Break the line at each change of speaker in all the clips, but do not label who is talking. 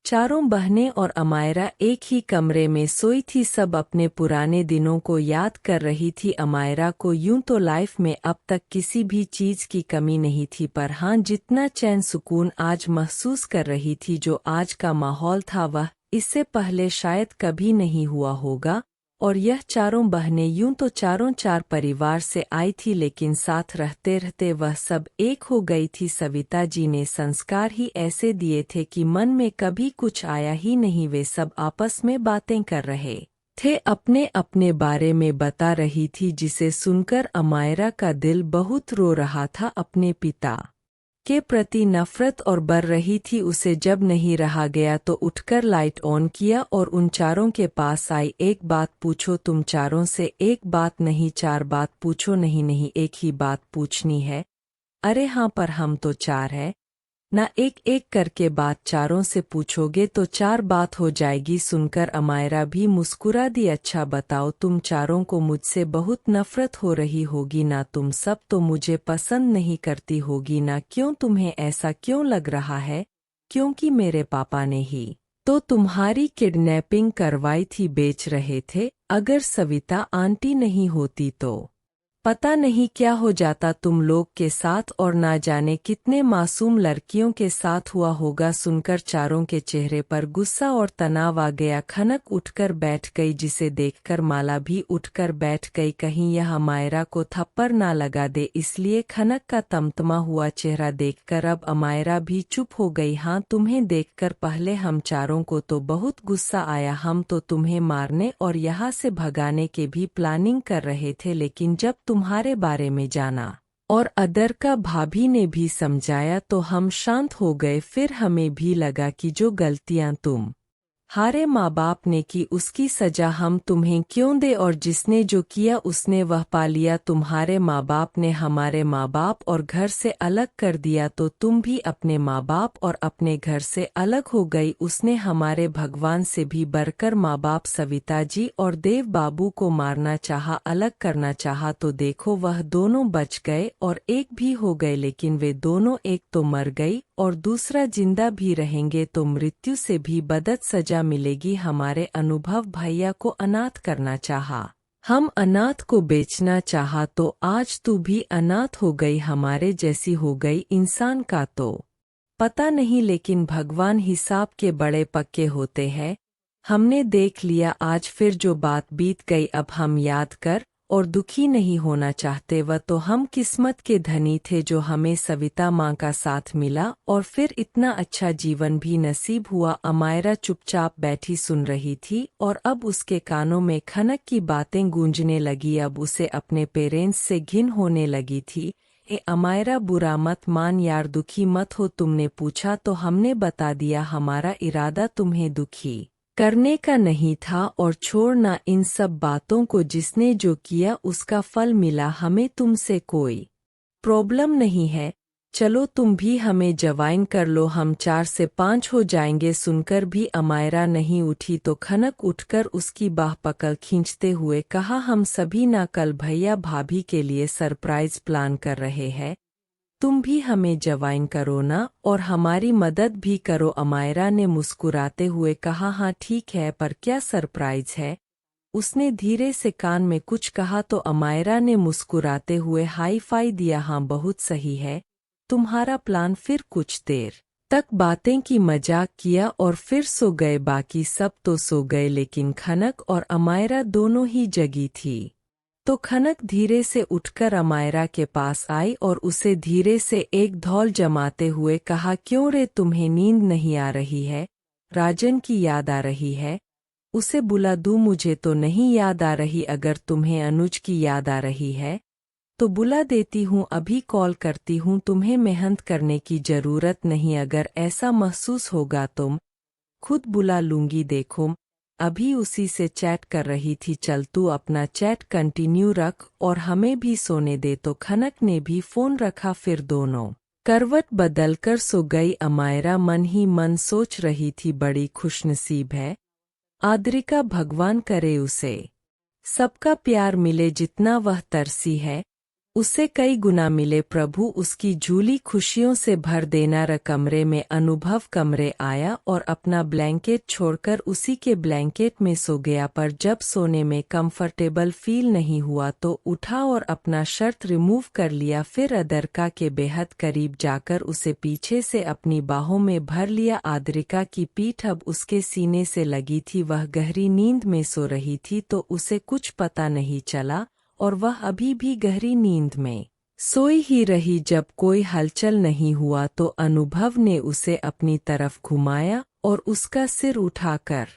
चारों बहनें और अमायरा एक ही कमरे में सोई थी। सब अपने पुराने दिनों को याद कर रही थी। अमायरा को यूं तो लाइफ में अब तक किसी भी चीज की कमी नहीं थी, पर हाँ, जितना चैन सुकून आज महसूस कर रही थी, जो आज का माहौल था, वह इससे पहले शायद कभी नहीं हुआ होगा। और यह चारों बहनें यूं तो चार परिवार से आई थी, लेकिन साथ रहते रहते वह सब एक हो गई थी। सविता जी ने संस्कार ही ऐसे दिए थे कि मन में कभी कुछ आया ही नहीं। वे सब आपस में बातें कर रहे थे, अपने अपने बारे में बता रही थी, जिसे सुनकर अमायरा का दिल बहुत रो रहा था। अपने पिता के प्रति नफरत और बढ़ रही थी उसे। जब नहीं रहा गया तो उठकर लाइट ऑन किया और उन चारों के पास आई। एक बात पूछो तुम चारों से, एक बात नहीं 4 बात पूछो। नहीं नहीं, एक ही बात पूछनी है। अरे हाँ, पर हम तो 4 है ना, एक एक करके बात चारों से पूछोगे तो 4 बात हो जाएगी। सुनकर अमायरा भी मुस्कुरा दी। अच्छा बताओ, तुम चारों को मुझसे बहुत नफरत हो रही होगी ना? तुम सब तो मुझे पसंद नहीं करती होगी ना? क्यों, तुम्हें ऐसा क्यों लग रहा है? क्योंकि मेरे पापा ने ही तो तुम्हारी किडनैपिंग करवाई थी, बेच रहे थे। अगर सविता आंटी नहीं होती तो पता नहीं क्या हो जाता तुम लोग के साथ, और ना जाने कितने मासूम लड़कियों के साथ हुआ होगा। सुनकर चारों के चेहरे पर गुस्सा और तनाव आ गया। खनक उठकर बैठ गई, जिसे देखकर माला भी उठकर बैठ गई। कहीं यह अमायरा को थप्पड़ ना लगा दे, इसलिए खनक का तमतमा हुआ चेहरा देखकर अब अमायरा भी चुप हो गई। हाँ, तुम्हें देखकर पहले हम चारों को तो बहुत गुस्सा आया। हम तो तुम्हें मारने और यहाँ से भगाने के भी प्लानिंग कर रहे थे, लेकिन जब तुम्हारे बारे में जाना और अदर का भाभी ने भी समझाया तो हम शांत हो गए। फिर हमें भी लगा कि जो गलतियां तुम हारे माँ बाप ने की, उसकी सजा हम तुम्हें क्यों दे, और जिसने जो किया उसने वह पा लिया। तुम्हारे माँ बाप ने हमारे माँ बाप और घर से अलग कर दिया, तो तुम भी अपने माँ बाप और अपने घर से अलग हो गई। उसने हमारे भगवान से भी बढ़कर माँ बाप सविता जी और देव बाबू को मारना चाहा, अलग करना चाहा, तो देखो वह दोनों बच गए और एक भी हो गए। लेकिन वे दोनों, एक तो मर गई और दूसरा जिंदा भी रहेंगे, तो मृत्यु से भी बदत सजा मिलेगी। हमारे अनुभव भैया को अनाथ करना चाहा, हम अनाथ को बेचना चाहा, तो आज तू भी अनाथ हो गई, हमारे जैसी हो गई। इंसान का तो पता नहीं, लेकिन भगवान हिसाब के बड़े पक्के होते हैं। हमने देख लिया आज, फिर जो बात बीत गई अब हम याद कर और दुखी नहीं होना चाहते। वह तो हम किस्मत के धनी थे जो हमें सविता माँ का साथ मिला और फिर इतना अच्छा जीवन भी नसीब हुआ। अमायरा चुपचाप बैठी सुन रही थी और अब उसके कानों में खनक की बातें गूंजने लगी। अब उसे अपने पेरेंट्स से घिन होने लगी थी। अमायरा, बुरा मत मान यार, दुखी मत हो। तुमने पूछा तो हमने बता दिया, हमारा इरादा तुम्हें दुखी करने का नहीं था। और छोड़ना इन सब बातों को, जिसने जो किया उसका फल मिला। हमें तुमसे कोई प्रॉब्लम नहीं है, चलो तुम भी हमें ज्वाइन कर लो, हम 4 से 5 हो जाएंगे। सुनकर भी अमायरा नहीं उठी तो खनक उठकर उसकी बाह पकड़ खींचते हुए कहा, हम सभी ना कल भैया भाभी के लिए सरप्राइज प्लान कर रहे हैं, तुम भी हमें ज्वाइन करो ना और हमारी मदद भी करो। अमायरा ने मुस्कुराते हुए कहा, हाँ ठीक है, पर क्या सरप्राइज है? उसने धीरे से कान में कुछ कहा तो अमायरा ने मुस्कुराते हुए हाई फाई दिया। हाँ बहुत सही है तुम्हारा प्लान। फिर कुछ देर तक बातें की, मजाक किया और फिर सो गए। बाकी सब तो सो गए, लेकिन खनक और अमायरा दोनों ही जगी थी। तो खनक धीरे से उठकर अमायरा के पास आई और उसे धीरे से एक धौल जमाते हुए कहा, क्यों रे, तुम्हें नींद नहीं आ रही है? राजन की याद आ रही है? उसे बुला दूं? मुझे तो नहीं याद आ रही। अगर तुम्हें अनुज की याद आ रही है तो बुला देती हूँ, अभी कॉल करती हूँ। तुम्हें मेहनत करने की जरूरत नहीं, अगर ऐसा महसूस होगा तुम खुद बुला लूंगी। देखो अभी उसी से चैट कर रही थी, चल तू अपना चैट कंटिन्यू रख और हमें भी सोने दे। तो खनक ने भी फोन रखा, फिर दोनों करवट बदलकर सो गई। अमायरा मन ही मन सोच रही थी, बड़ी खुशनसीब है आद्रिका, भगवान करे उसे सबका प्यार मिले जितना वह तरसी है। उसे कई गुना मिले प्रभु उसकी झूली खुशियों से भर देना। कमरे में अनुभव कमरे आया और अपना ब्लैंकेट छोड़कर उसी के ब्लैंकेट में सो गया, पर जब सोने में कंफर्टेबल फील नहीं हुआ तो उठा और अपना शर्ट रिमूव कर लिया। फिर अदरका के बेहद करीब जाकर उसे पीछे से अपनी बाहों में भर लिया। आद्रिका की पीठ अब उसके सीने से लगी थी। वह गहरी नींद में सो रही थी तो उसे कुछ पता नहीं चला और वह अभी भी गहरी नींद में सोई ही रही। जब कोई हलचल नहीं हुआ तो अनुभव ने उसे अपनी तरफ घुमाया और उसका सिर उठाकर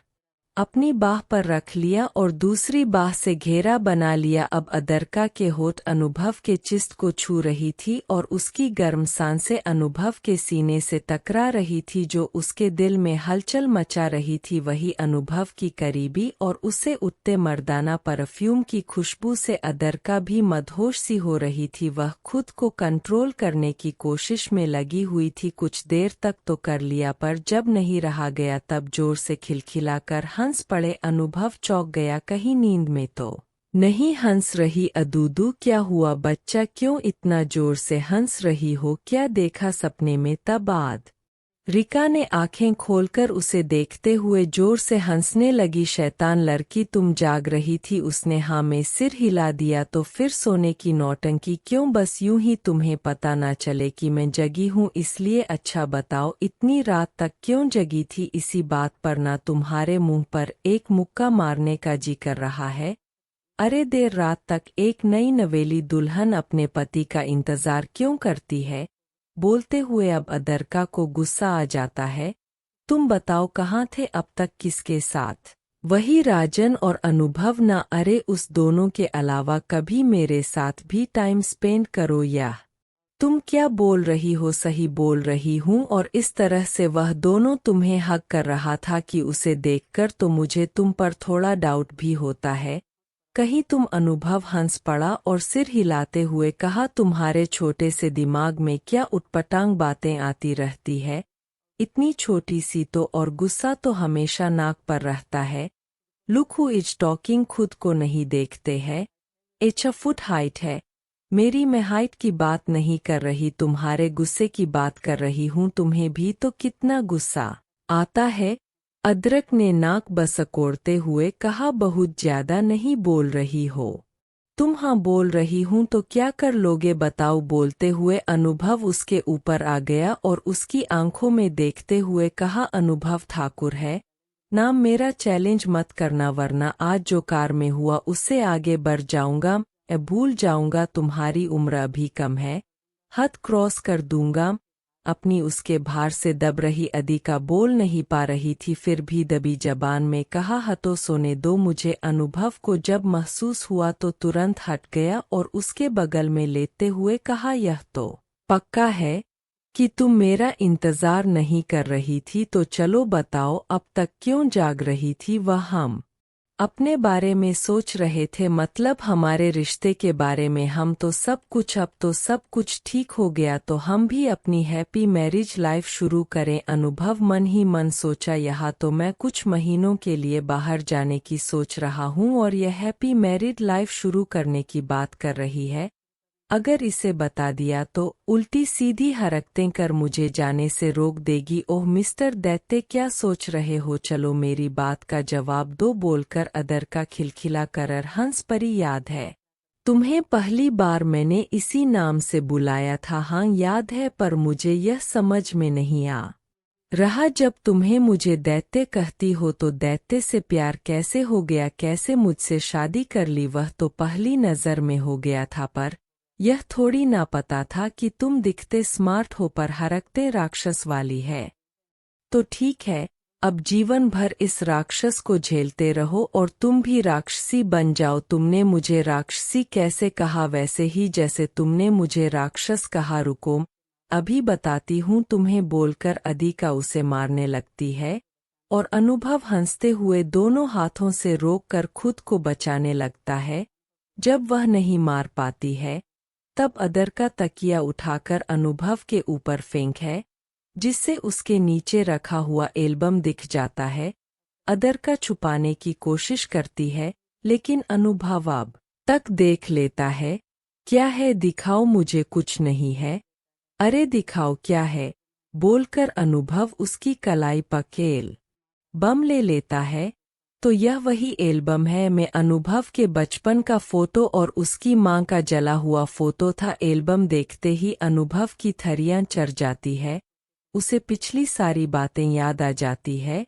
अपनी बाह पर रख लिया और दूसरी बाह से घेरा बना लिया। अब अदरका के होठ अनुभव के चिस्ट को छू रही थी और उसकी गर्म सांसें अनुभव के सीने से टकरा रही थी, जो उसके दिल में हलचल मचा रही थी। वही अनुभव की करीबी और उसे उठते मर्दाना परफ्यूम की खुशबू से अदरका भी मदहोश सी हो रही थी। वह खुद को कंट्रोल करने की कोशिश में लगी हुई थी। कुछ देर तक तो कर लिया, पर जब नहीं रहा गया तब जोर से खिलखिलाकर हंस पड़े। अनुभव चौंक गया, कहीं नींद में तो नहीं हंस रही? अदूदू, क्या हुआ बच्चा, क्यों इतना जोर से हंस रही हो? क्या देखा सपने में? तब रिका ने आंखें खोलकर उसे देखते हुए जोर से हंसने लगी। शैतान लड़की, तुम जाग रही थी? उसने हाँ में सिर हिला दिया। तो फिर सोने की नौटंकी क्यों? बस यूं ही तुम्हें पता ना चले कि मैं जगी हूँ इसलिए। अच्छा बताओ, इतनी रात तक क्यों जगी थी? इसी बात पर ना तुम्हारे मुंह पर एक मुक्का मारने का जी कर रहा है? अरे देर रात तक एक नई नवेली दुल्हन अपने पति का इंतजार क्यों करती है? बोलते हुए अब अदरका को गुस्सा आ जाता है। तुम बताओ, कहाँ थे अब तक, किसके साथ? वही राजन और अनुभव ना? अरे उस दोनों के अलावा कभी मेरे साथ भी टाइम स्पेंड करो। या तुम क्या बोल रही हो? सही बोल रही हूँ। और इस तरह से वह दोनों तुम्हें हक कर रहा था कि उसे देखकर तो मुझे तुम पर थोड़ा डाउट भी होता है कहीं तुम। अनुभव हंस पड़ा और सिर हिलाते हुए कहा, तुम्हारे छोटे से दिमाग में क्या उटपटांग बातें आती रहती है? इतनी छोटी सी तो, और गुस्सा तो हमेशा नाक पर रहता है। लुक हु इज टॉकिंग, खुद को नहीं देखते हैं? 8 फुट हाइट है मेरी, मैं हाइट की बात नहीं कर रही, तुम्हारे गुस्से की बात कर रही हूँ। तुम्हें भी तो कितना गुस्सा आता है? अदरक ने नाक बसकोड़ते हुए कहा, बहुत ज्यादा नहीं बोल रही हो तुम? हाँ बोल रही हूँ, तो क्या कर लोगे बताओ? बोलते हुए अनुभव उसके ऊपर आ गया और उसकी आंखों में देखते हुए कहा, अनुभव ठाकुर है नाम मेरा, चैलेंज मत करना वरना आज जो कार में हुआ उससे आगे बढ़ जाऊंगा। मैं भूल जाऊंगा तुम्हारी उम्र अभी कम है, हद क्रॉस कर दूंगा। अपनी उसके भार से दब रही अदिका बोल नहीं पा रही थी, फिर भी दबी जबान में कहा, हतो सोने दो मुझे। अनुभव को जब महसूस हुआ तो तुरंत हट गया और उसके बगल में लेते हुए कहा, यह तो पक्का है कि तुम मेरा इंतजार नहीं कर रही थी? तो चलो बताओ, अब तक क्यों जाग रही थी? वह हम अपने बारे में सोच रहे थे, मतलब हमारे रिश्ते के बारे में। हम तो सब कुछ, अब तो सब कुछ ठीक हो गया तो हम भी अपनी हैप्पी मैरिज लाइफ शुरू करें। अनुभव मन ही मन सोचा, यहाँ तो मैं कुछ महीनों के लिए बाहर जाने की सोच रहा हूँ और यह हैप्पी मैरिड लाइफ शुरू करने की बात कर रही है। अगर इसे बता दिया तो उल्टी सीधी हरकतें कर मुझे जाने से रोक देगी। ओह मिस्टर दैत्य, क्या सोच रहे हो? चलो मेरी बात का जवाब दो, बोलकर अदरका खिलखिला कर हंस परी। याद है तुम्हें पहली बार मैंने इसी नाम से बुलाया था? हाँ याद है, पर मुझे यह समझ में नहीं आ रहा जब तुम्हें मुझे दैत्य कहती हो तो दैत्य से प्यार कैसे हो गया? कैसे मुझसे शादी कर ली? वह तो पहली नज़र में हो गया था, पर यह थोड़ी ना पता था कि तुम दिखते स्मार्ट हो पर हरकते राक्षस वाली है। तो ठीक है, अब जीवन भर इस राक्षस को झेलते रहो और तुम भी राक्षसी बन जाओ। तुमने मुझे राक्षसी कैसे कहा? वैसे ही जैसे तुमने मुझे राक्षस कहा। रुको अभी बताती हूँ तुम्हें, बोलकर अदिका उसे मारने लगती है और अनुभव हंसते हुए दोनों हाथों से रोककर खुद को बचाने लगता है। जब वह नहीं मार पाती है तब अदरका तकिया उठाकर अनुभव के ऊपर फेंक है, जिससे उसके नीचे रखा हुआ एल्बम दिख जाता है। अदरका छुपाने की कोशिश करती है लेकिन अनुभव अब तक देख लेता है। क्या है, दिखाओ मुझे। कुछ नहीं है। अरे दिखाओ क्या है, बोलकर अनुभव उसकी कलाई पकेल बम ले लेता है। तो यह वही एल्बम है। मैं अनुभव के बचपन का फोटो और उसकी मां का जला हुआ फोटो था। एल्बम देखते ही अनुभव की थरियां चढ़ जाती है। उसे पिछली सारी बातें याद आ जाती है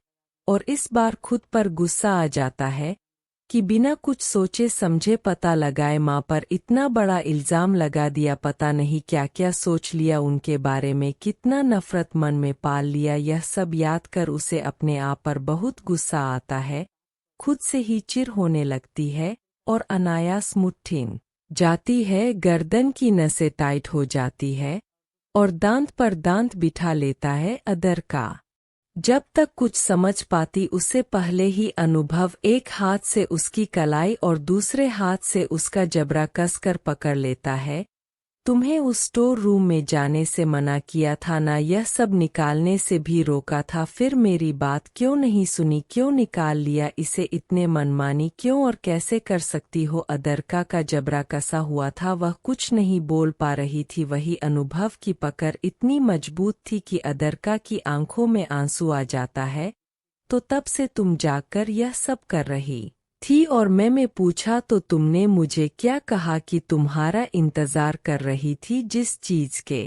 और इस बार खुद पर गुस्सा आ जाता है कि बिना कुछ सोचे समझे पता लगाए मां पर इतना बड़ा इल्जाम लगा दिया। पता नहीं क्या क्या सोच लिया उनके बारे में, कितना नफरत मन में पाल लिया। यह सब याद कर उसे अपने आप पर बहुत गुस्सा आता है। खुद से ही चिढ़ होने लगती है और अनायास मुट्ठीन जाती है। गर्दन की नसें टाइट हो जाती है और दांत पर दांत बिठा लेता है अदर का। जब तक कुछ समझ पाती उससे पहले ही अनुभव एक हाथ से उसकी कलाई और दूसरे हाथ से उसका जबड़ा कसकर पकड़ लेता है। तुम्हें उस स्टोर रूम में जाने से मना किया था ना, यह सब निकालने से भी रोका था, फिर मेरी बात क्यों नहीं सुनी, क्यों निकाल लिया इसे, इतने मनमानी क्यों और कैसे कर सकती हो। अदरका का जबड़ा कसा हुआ था, वह कुछ नहीं बोल पा रही थी। वही अनुभव की पकड़ इतनी मजबूत थी कि अदरका की आंखों में आंसू आ जाता है। तो तब से तुम जाकर यह सब कर रही थी और मैं पूछा तो तुमने मुझे क्या कहा कि तुम्हारा इंतजार कर रही थी। जिस चीज के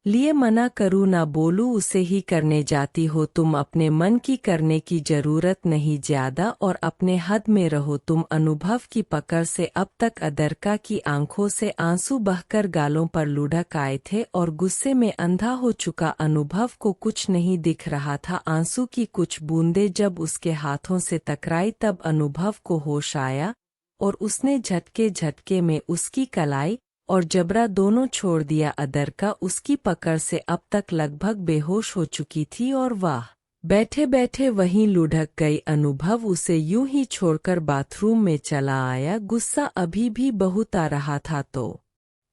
लिए मना करूँ ना बोलूँ उसे ही करने जाती हो तुम। अपने मन की करने की जरूरत नहीं ज्यादा और अपने हद में रहो तुम। अनुभव की पकड़ से अब तक अदरका की आंखों से आंसू बहकर गालों पर लुढ़क आए थे और गुस्से में अंधा हो चुका अनुभव को कुछ नहीं दिख रहा था। आंसू की कुछ बूंदें जब उसके हाथों से टकराई तब अनुभव को होश आया और उसने झटके झटके में उसकी कलाई और जबड़ा दोनों छोड़ दिया। अदरका उसकी पकड़ से अब तक लगभग बेहोश हो चुकी थी और वह बैठे बैठे वहीं लुढ़क गई। अनुभव उसे यूं ही छोड़कर बाथरूम में चला आया। गुस्सा अभी भी बहुत आ रहा था तो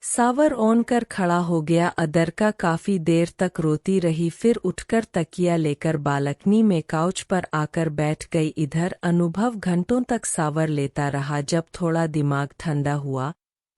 सावर ऑन कर खड़ा हो गया। अदरका काफी देर तक रोती रही, फिर उठकर तकिया लेकर बालकनी में काउच पर आकर बैठ गई। इधर अनुभव घंटों तक सावर लेता रहा। जब थोड़ा दिमाग ठंडा हुआ,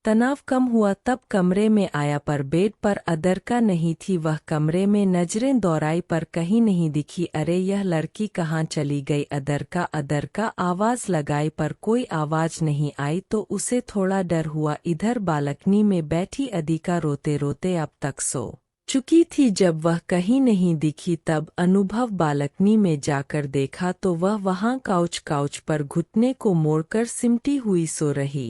तनाव कम हुआ, तब कमरे में आया पर बेड पर अदरका नहीं थी। वह कमरे में नजरें दौड़ाई पर कहीं नहीं दिखी। अरे यह लड़की कहाँ चली गई। अदरका अदरका आवाज लगाई पर कोई आवाज नहीं आई तो उसे थोड़ा डर हुआ। इधर बालकनी में बैठी अदिका रोते रोते अब तक सो चुकी थी। जब वह कहीं नहीं दिखी तब अनुभव बालकनी में जाकर देखा तो वह वहां काउच पर घुटने को मोड़कर सिमटी हुई सो रही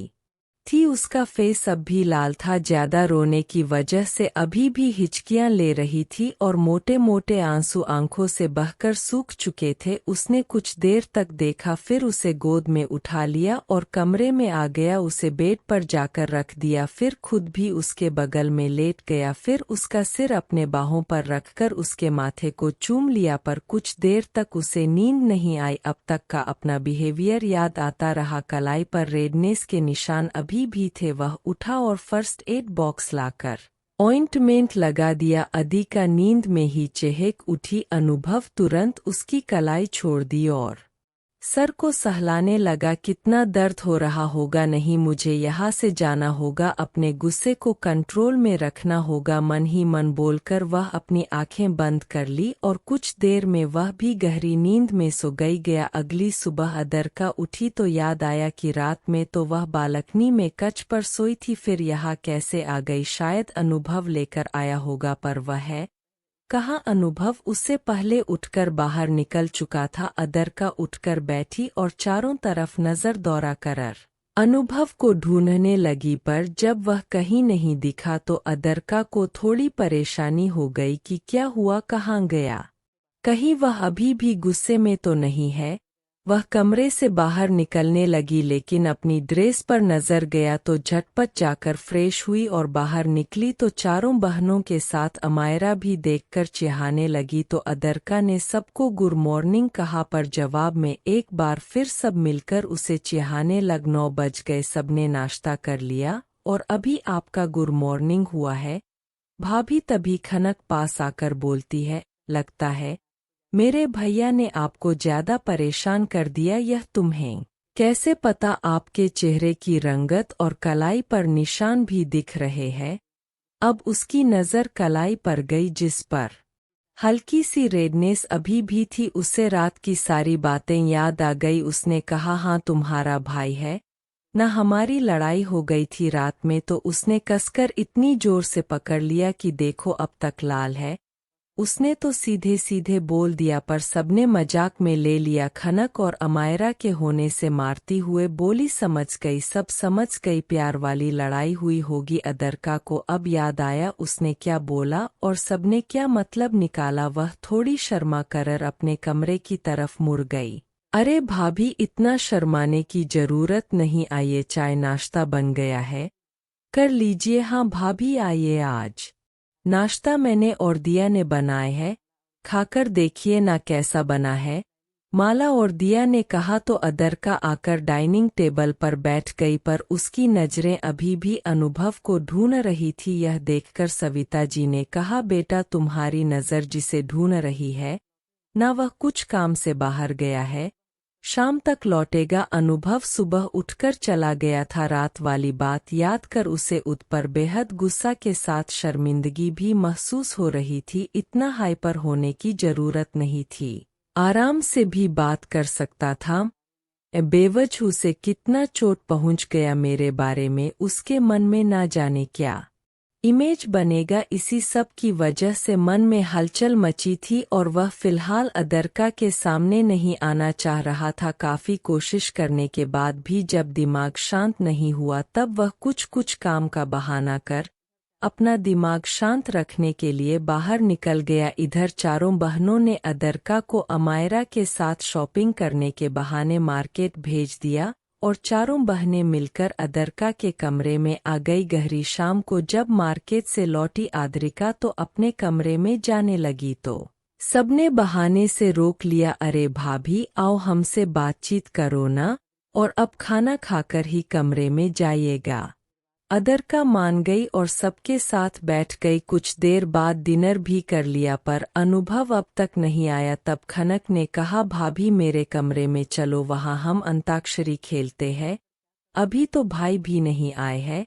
थी। उसका फेस अब भी लाल था, ज्यादा रोने की वजह से अभी भी हिचकियां ले रही थी और मोटे मोटे आंसू आंखों से बहकर सूख चुके थे। उसने कुछ देर तक देखा, फिर उसे गोद में उठा लिया और कमरे में आ गया। उसे बेड पर जाकर रख दिया, फिर खुद भी उसके बगल में लेट गया। फिर उसका सिर अपने बाहों पर रखकर उसके माथे को चूम लिया पर कुछ देर तक उसे नींद नहीं आई। अब तक का अपना बिहेवियर याद आता रहा। कलाई पर रेडनेस के निशान अभी भी थे। वह उठा और फर्स्ट एड बॉक्स लाकर ऑइंटमेंट लगा दिया। अदिका नींद में ही चहक उठी। अनुभव तुरंत उसकी कलाई छोड़ दी और सर को सहलाने लगा। कितना दर्द हो रहा होगा, नहीं मुझे यहाँ से जाना होगा, अपने गुस्से को कंट्रोल में रखना होगा, मन ही मन बोलकर वह अपनी आंखें बंद कर ली और कुछ देर में वह भी गहरी नींद में सो गया। अगली सुबह अदरका उठी तो याद आया कि रात में तो वह बालकनी में कच पर सोई थी, फिर यहाँ कैसे आ गई। शायद अनुभव लेकर आया होगा, पर वह है कहाँ। अनुभव उससे पहले उठकर बाहर निकल चुका था। अदरका उठकर बैठी और चारों तरफ नजर दौड़ा कर अनुभव को ढूंढने लगी, पर जब वह कहीं नहीं दिखा तो अदरका को थोड़ी परेशानी हो गई कि क्या हुआ, कहाँ गया, कहीं वह अभी भी गुस्से में तो नहीं है। वह कमरे से बाहर निकलने लगी, लेकिन अपनी ड्रेस पर नजर गया तो झटपट जाकर फ्रेश हुई और बाहर निकली तो चारों बहनों के साथ अमायरा भी देखकर चिढ़ाने लगी। तो अदरका ने सबको गुड मॉर्निंग कहा, पर जवाब में एक बार फिर सब मिलकर उसे चिढ़ाने लग। 9 बज गए, सबने नाश्ता कर लिया और अभी आपका गुड मॉर्निंग हुआ है। भाभी तभी खनक पास आकर बोलती है, लगता है मेरे भैया ने आपको ज्यादा परेशान कर दिया, यह तुम्हें कैसे पता आपके चेहरे की रंगत और कलाई पर निशान भी दिख रहे हैं। अब उसकी नज़र कलाई पर गई जिस पर हल्की सी रेडनेस अभी भी थी। उसे रात की सारी बातें याद आ गई। उसने कहा, हाँ तुम्हारा भाई है ना, हमारी लड़ाई हो गई थी रात में। तो उसने कसकर इतनी जोर से पकड़ लिया कि देखो अब तक लाल है। उसने तो सीधे सीधे बोल दिया, पर सबने मजाक में ले लिया। खनक और अमायरा के होने से मारती हुए बोली, समझ गई, सब समझ गई, प्यार वाली लड़ाई हुई होगी। अदरका को अब याद आया उसने क्या बोला और सबने क्या मतलब निकाला। वह थोड़ी शर्मा कर अपने कमरे की तरफ मुड़ गई। अरे भाभी, इतना शर्माने की जरूरत नहीं, आइए चाय नाश्ता बन गया है, कर लीजिए। हाँ भाभी आइए, आज नाश्ता मैंने और दिया ने बनाए है, खाकर देखिए ना कैसा बना है। माला और दिया ने कहा तो अदरका आकर डाइनिंग टेबल पर बैठ गई, पर उसकी नजरें अभी भी अनुभव को ढूंढ रही थी। यह देखकर सविता जी ने कहा, बेटा तुम्हारी नज़र जिसे ढूंढ रही है ना, वह कुछ काम से बाहर गया है, शाम तक लौटेगा। अनुभव सुबह उठकर चला गया था। रात वाली बात याद कर उसे उद पर बेहद गुस्सा के साथ शर्मिंदगी भी महसूस हो रही थी। इतना हाइपर होने की जरूरत नहीं थी, आराम से भी बात कर सकता था। बेवजह उसे कितना चोट पहुंच गया मेरे बारे में, उसके मन में ना जाने क्या इमेज बनेगा। इसी सब की वजह से मन में हलचल मची थी और वह फिलहाल अदरका के सामने नहीं आना चाह रहा था। काफी कोशिश करने के बाद भी जब दिमाग शांत नहीं हुआ, तब वह कुछ काम का बहाना कर अपना दिमाग शांत रखने के लिए बाहर निकल गया। इधर चारों बहनों ने अदरका को अमायरा के साथ शॉपिंग करने के बहाने मार्केट भेज दिया और चारों बहनें मिलकर अदरका के कमरे में आ गई। गहरी शाम को जब मार्केट से लौटी आद्रिका तो अपने कमरे में जाने लगी तो सबने बहाने से रोक लिया। अरे भाभी आओ, हमसे बातचीत करो ना, और अब खाना खाकर ही कमरे में जाइएगा। अदरका मान गई और सबके साथ बैठ गई। कुछ देर बाद डिनर भी कर लिया, पर अनुभव अब तक नहीं आया। तब खनक ने कहा, भाभी मेरे कमरे में चलो, वहाँ हम अंताक्षरी खेलते हैं। अभी तो भाई भी नहीं आए हैं,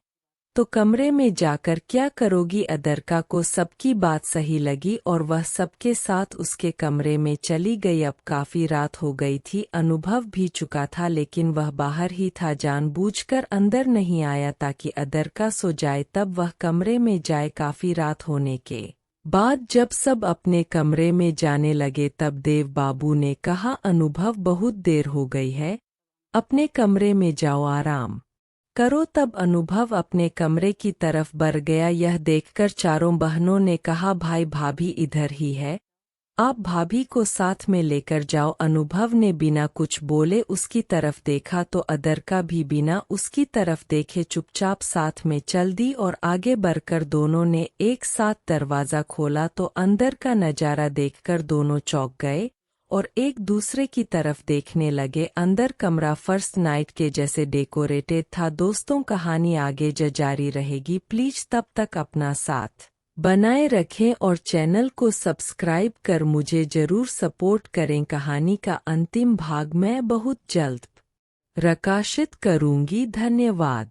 तो कमरे में जाकर क्या करोगी। अदरका को सबकी बात सही लगी और वह सबके साथ उसके कमरे में चली गई। अब काफी रात हो गई थी, अनुभव भी चुका था, लेकिन वह बाहर ही था, जानबूझकर अंदर नहीं आया ताकि अदरका सो जाए तब वह कमरे में जाए। काफी रात होने के बाद जब सब अपने कमरे में जाने लगे, तब देव बाबू ने कहा, अनुभव बहुत देर हो गई है, अपने कमरे में जाओ, आराम करो। तब अनुभव अपने कमरे की तरफ बढ़ गया। यह देखकर चारों बहनों ने कहा, भाई भाभी इधर ही है, आप भाभी को साथ में लेकर जाओ। अनुभव ने बिना कुछ बोले उसकी तरफ देखा तो अदरका भी बिना उसकी तरफ देखे चुपचाप साथ में चल दी और आगे बढ़कर दोनों ने एक साथ दरवाज़ा खोला तो अंदर का नज़ारा देखकर दोनों चौंक गए और एक दूसरे की तरफ देखने लगे। अंदर कमरा फर्स्ट नाइट के जैसे डेकोरेटेड था। दोस्तों, कहानी आगे जारी रहेगी। प्लीज तब तक अपना साथ बनाए रखें और चैनल को सब्सक्राइब कर मुझे जरूर सपोर्ट करें। कहानी का अंतिम भाग मैं बहुत जल्द प्रकाशित करूंगी। धन्यवाद।